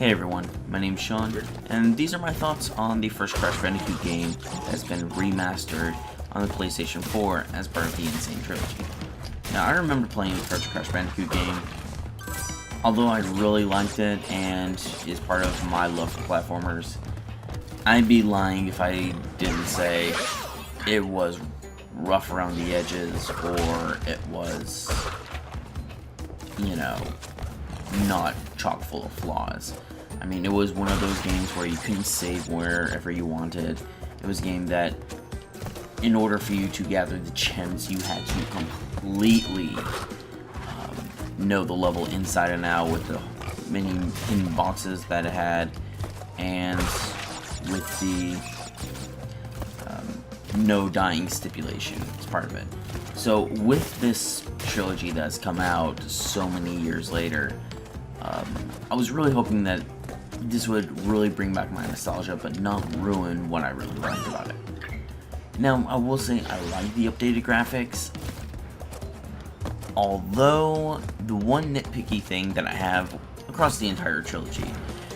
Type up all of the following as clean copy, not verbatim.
Hey everyone, my name's Sean, and these are my thoughts on the first Crash Bandicoot game that's been remastered on the PlayStation 4 as part of the Insane Trilogy. Now, I remember playing the first Crash Bandicoot game, although I really liked it and is part of my love for platformers. I'd be lying if I didn't say it was rough around the edges or it was, you know, not chock full of flaws. I mean, it was one of those games where you couldn't save wherever you wanted. It was a game that, in order for you to gather the gems, you had to completely know the level inside and out with the many hidden boxes that it had, and with the no dying stipulation as part of it. So with this trilogy that's come out so many years later, I was really hoping that this would really bring back my nostalgia, but not ruin what I really liked about it. Now, I will say I like the updated graphics, although the one nitpicky thing that I have across the entire trilogy,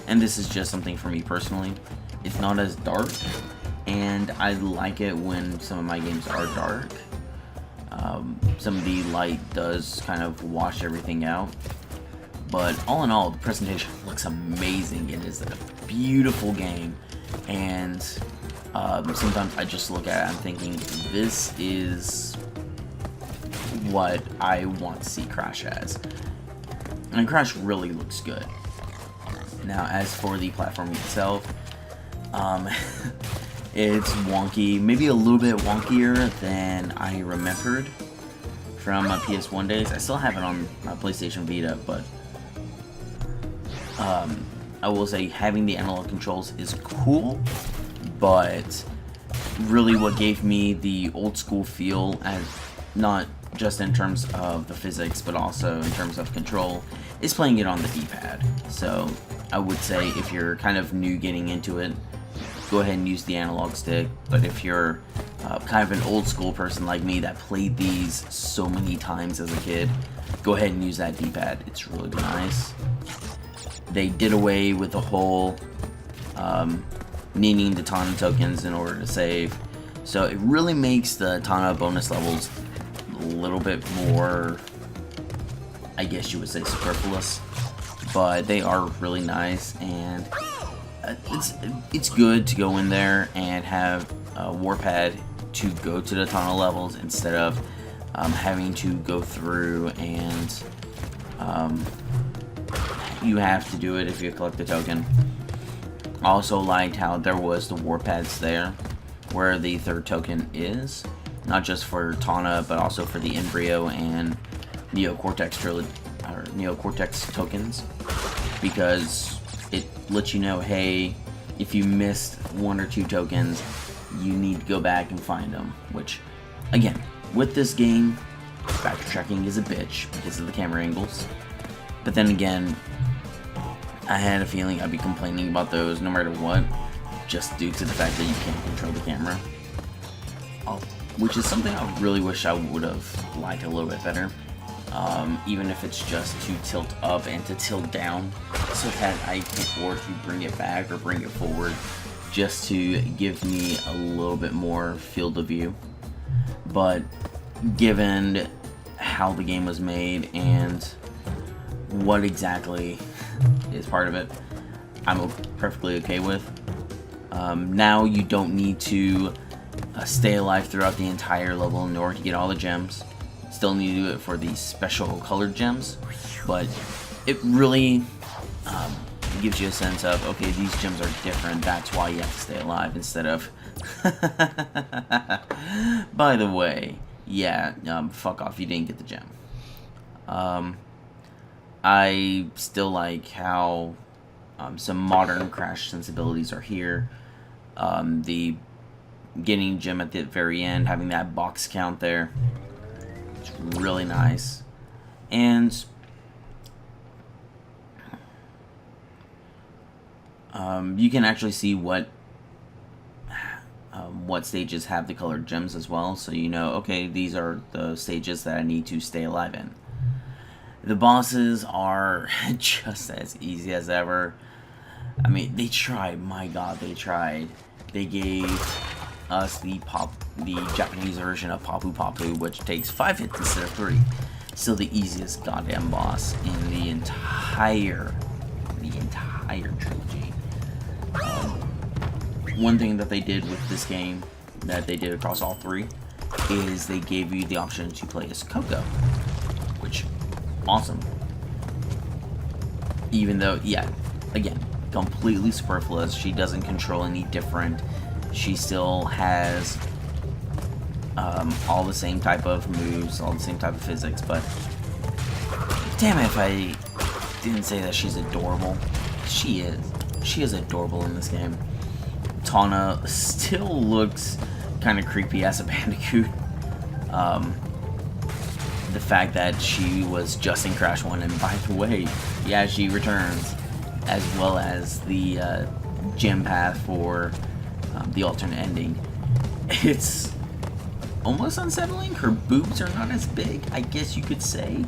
and this is just something for me personally, it's not as dark, and I like it when some of my games are dark. Some of the light does kind of wash everything out. But all in all, the presentation looks amazing. It is a beautiful game, and sometimes I just look at it and thinking, this is what I want to see Crash as. And Crash really looks good. Now, as for the platform itself, it's wonky, maybe a little bit wonkier than I remembered from my PS1 days. I still have it on my PlayStation Vita, but I will say having the analog controls is cool, but really what gave me the old school feel, and not just in terms of the physics but also in terms of control, is playing it on the D-pad. So I would say if you're kind of new getting into it, go ahead and use the analog stick, but if you're kind of an old school person like me that played these so many times as a kid, go ahead and use that D-pad. It's really nice. They did away with the whole needing the Tana tokens in order to save, so it really makes the Tana bonus levels a little bit more, I guess you would say, superfluous, but they are really nice, and it's good to go in there and have a warpad to go to the Tana levels instead of having to go through and you have to do it if you collect the token. I also liked how there was the warpads there where the third token is, not just for Tana but also for the Embryo and Neocortex tokens, because it lets you know, hey, if you missed one or two tokens, you need to go back and find them, which, again, with this game, backtracking is a bitch because of the camera angles. But then again, I had a feeling I'd be complaining about those no matter what, just due to the fact that you can't control the camera. Which is something I really wish I would have liked a little bit better. Even if it's just to tilt up and to tilt down, so that I can, or to bring it back or bring it forward, just to give me a little bit more field of view. But given how the game was made and what exactly is part of it, I'm perfectly okay with. Now you don't need to stay alive throughout the entire level in order to get all the gems. Still need to do it for the special colored gems, but it really gives you a sense of, okay, these gems are different, that's why you have to stay alive, instead of by the way, yeah, fuck off, you didn't get the gem. I still like how some modern Crash sensibilities are here. The getting gem at the very end, having that box count there, it's really nice. And you can actually see what stages have the colored gems as well, so you know, okay, these are the stages that I need to stay alive in. The bosses are just as easy as ever. I mean, they tried. My God, they tried. They gave us the Japanese version of Papu Papu, which takes 5 hits instead of 3. Still the easiest goddamn boss in the entire trilogy. One thing that they did with this game, that they did across all 3, is they gave you the option to play as Coco, which, awesome. Even though, yeah, again, completely superfluous. She doesn't control any different. She still has all the same type of moves, all the same type of physics, but damn it if I didn't say that she's adorable. She is. She is adorable in this game. Tawna still looks kind of creepy as a Bandicoot. The fact that she was just in Crash 1, and by the way, yeah, she returns, as well as the gem path for the alternate ending. It's almost unsettling. Her boobs are not as big, I guess you could say,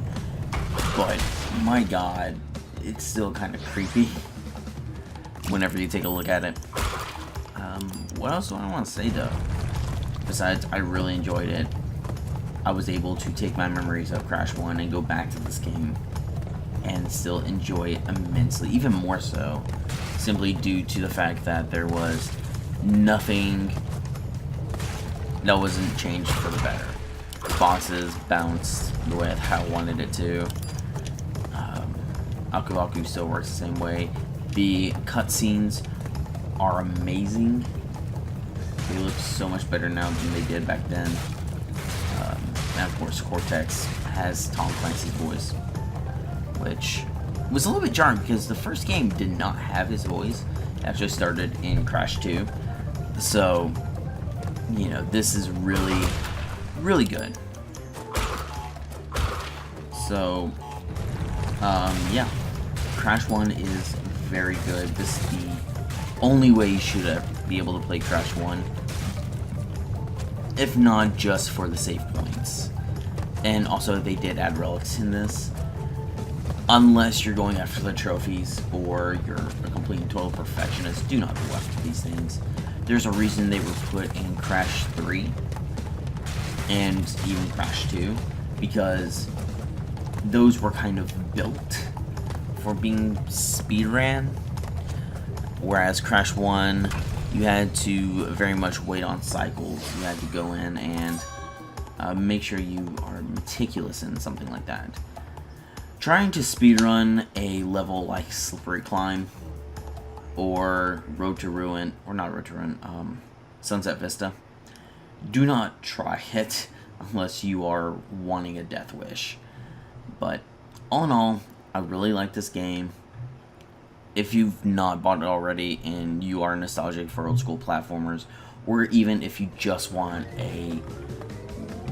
but my God, it's still kind of creepy whenever you take a look at it. What else do I want to say though? Besides, I really enjoyed it. I was able to take my memories of Crash 1 and go back to this game and still enjoy it immensely, even more so, simply due to the fact that there was nothing that wasn't changed for the better. Bosses bounced the way how I wanted it to. Aku Aku still works the same way. The cutscenes are amazing. They look so much better now than they did back then. And of course, Cortex has Tom Clancy's voice, which was a little bit jarring because the first game did not have his voice. It actually started in Crash 2. So, you know, this is really, really good. So, yeah, Crash 1 is very good. This is the only way you should be able to play Crash 1, if not just for the save points. And also, they did add relics in this. Unless you're going after the trophies or you're a complete and total perfectionist, do not go after these things. There's a reason they were put in Crash 3 and even Crash 2, because those were kind of built for being speedran. Whereas Crash 1, you had to very much wait on cycles. You had to go in and make sure you are meticulous in something like that. Trying to speedrun a level like Slippery Climb or Road to Ruin, or not Road to Ruin, Sunset Vista, do not try it unless you are wanting a death wish. But all in all, I really like this game. If you've not bought it already and you are nostalgic for old school platformers, or even if you just want a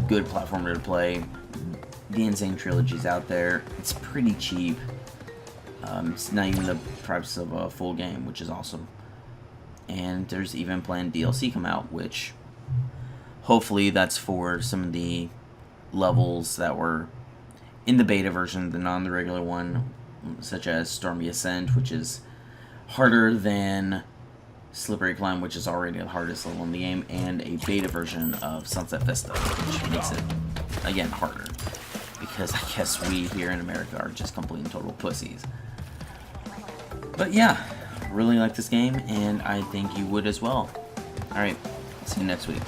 good platformer to play, the Insane Trilogy is out there. It's pretty cheap. It's not even the price of a full game, which is awesome. And there's even planned DLC come out, which hopefully that's for some of the levels that were in the beta version, the non-regular one, such as Stormy Ascent, which is harder than Slippery Climb, which is already the hardest level in the game, and a beta version of Sunset Vista, which makes it, again, harder. Because I guess we here in America are just complete and total pussies. But yeah, really like this game, and I think you would as well. Alright, see you next week.